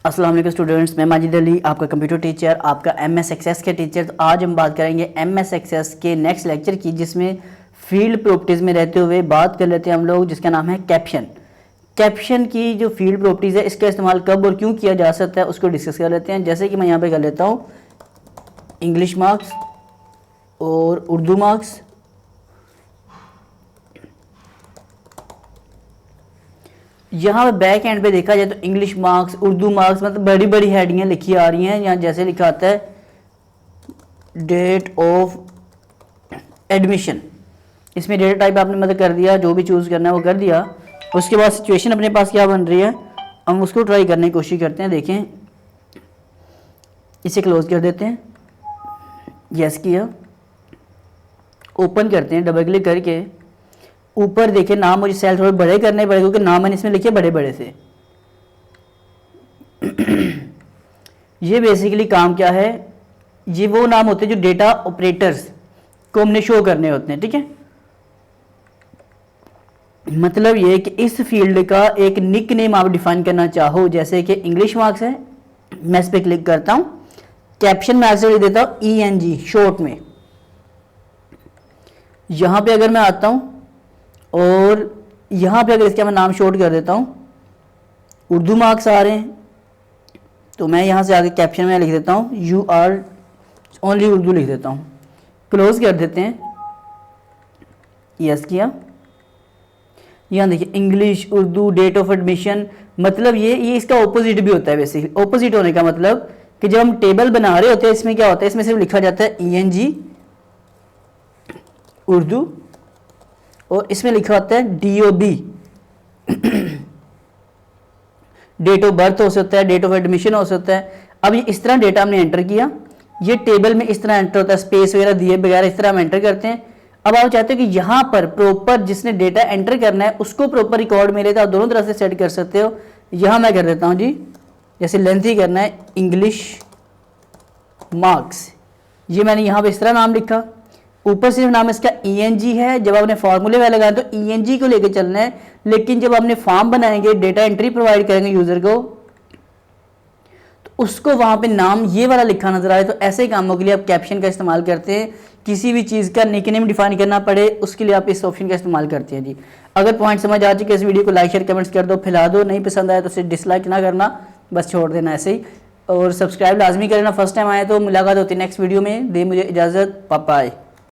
अस्सलाम वालेकुम स्टूडेंट्स, मैं माजिद अली आपका कंप्यूटर टीचर, आपका एमएस एक्सेस के टीचर। तो आज हम बात करेंगे एमएस एक्सेस के नेक्स्ट लेक्चर की, जिसमें फील्ड प्रॉपर्टीज़ में रहते हुए बात कर लेते हैं हम लोग, जिसका नाम है कैप्शन। कैप्शन की जो फील्ड प्रॉपर्टीज़ है, इसका इस्तेमाल कब और क्यों किया जा सकता है उसको डिस्कस कर लेते हैं। जैसे कि मैं यहाँ पर कर लेता हूँ इंग्लिश मार्क्स और उर्दू मार्क्स। यहाँ पे बैक एंड पे देखा जाए तो इंग्लिश मार्क्स, उर्दू मार्क्स, मतलब बड़ी बड़ी हेडिंगें लिखी आ रही हैं। यहाँ जैसे लिखा आता है डेट ऑफ एडमिशन, इसमें डेटा टाइप आपने मतलब कर दिया, जो भी चूज़ करना है वो कर दिया। उसके बाद सिचुएशन अपने पास क्या बन रही है, हम उसको ट्राई करने की कोशिश करते हैं। देखें, इसे क्लोज कर देते हैं, यस किया, ओपन करते हैं डबल क्लिक करके। ऊपर देखें नाम मुझे सेल थोड़े बड़े करने पड़े, क्योंकि नाम मैंने इसमें लिखे बड़े बड़े से। ये बेसिकली काम क्या है, ये वो नाम होते हैं जो डेटा ऑपरेटर्स को हमने शो करने होते हैं, ठीक है। मतलब ये कि इस फील्ड का एक निक नेम आप डिफाइन करना चाहो, जैसे कि इंग्लिश मार्क्स है, मैं इस पर क्लिक करता हूं, कैप्शन में आंसर लिख देता हूं ENG शॉर्ट में। यहां पे अगर मैं आता हूं और यहाँ पे अगर इसका मैं नाम शॉर्ट कर देता हूँ, उर्दू मार्क्स आ रहे हैं, तो मैं यहाँ से आगे कैप्शन में लिख देता हूँ UR ओनली उर्दू लिख देता हूँ, क्लोज कर देते हैं, यस किया। यहाँ देखिए English, Urdu, date of admission, मतलब ये इसका ऑपोजिट भी होता है। बेसिकली ऑपोजिट होने का मतलब कि जब हम टेबल बना रहे होते हैं, इसमें क्या होता है, इसमें सिर्फ लिखा जाता है ENG उर्दू, और इसमें लिखा होता है DOB डेट ऑफ बर्थ हो सकता है, डेट ऑफ एडमिशन हो सकता है। अब ये इस तरह डेटा हमने एंटर किया, ये टेबल में इस तरह एंटर होता है, स्पेस वगैरह दिए वगैरह इस तरह हम एंटर करते हैं। अब आप चाहते हो कि यहाँ पर प्रॉपर जिसने डेटा एंटर करना है उसको प्रॉपर रिकॉर्ड मिले, तो आप दोनों तरह से सेट कर सकते हो। यहाँ मैं कर देता हूँ जी, जैसे लेंथी करना है इंग्लिश मार्क्स, ये मैंने यहाँ पर इस तरह नाम लिखा, ऊपर सिर्फ नाम इसका ENG है। जब आपने फॉर्मूले में लगाए तो ENG को लेकर चलना है, लेकिन जब आपने फॉर्म बनाएंगे, डेटा एंट्री प्रोवाइड करेंगे यूजर को, तो उसको वहां पे नाम ये वाला लिखा नजर आए। तो ऐसे कामों के लिए आप कैप्शन का इस्तेमाल करते हैं। किसी भी चीज़ का निकनेम डिफाइन करना पड़े, उसके लिए आप इस ऑप्शन का इस्तेमाल करते हैं जी। अगर पॉइंट समझ आ चुके इस वीडियो को लाइक शेयर कमेंट्स कर दो, फैला दो। नहीं पसंद आया तो उसे डिसलाइक ना करना, बस छोड़ देना ऐसे ही। और सब्सक्राइब लाजमी करना, फर्स्ट टाइम आए तो। मुलाकात होती है नेक्स्ट वीडियो में, दे मुझे इजाज़त, बाय बाय।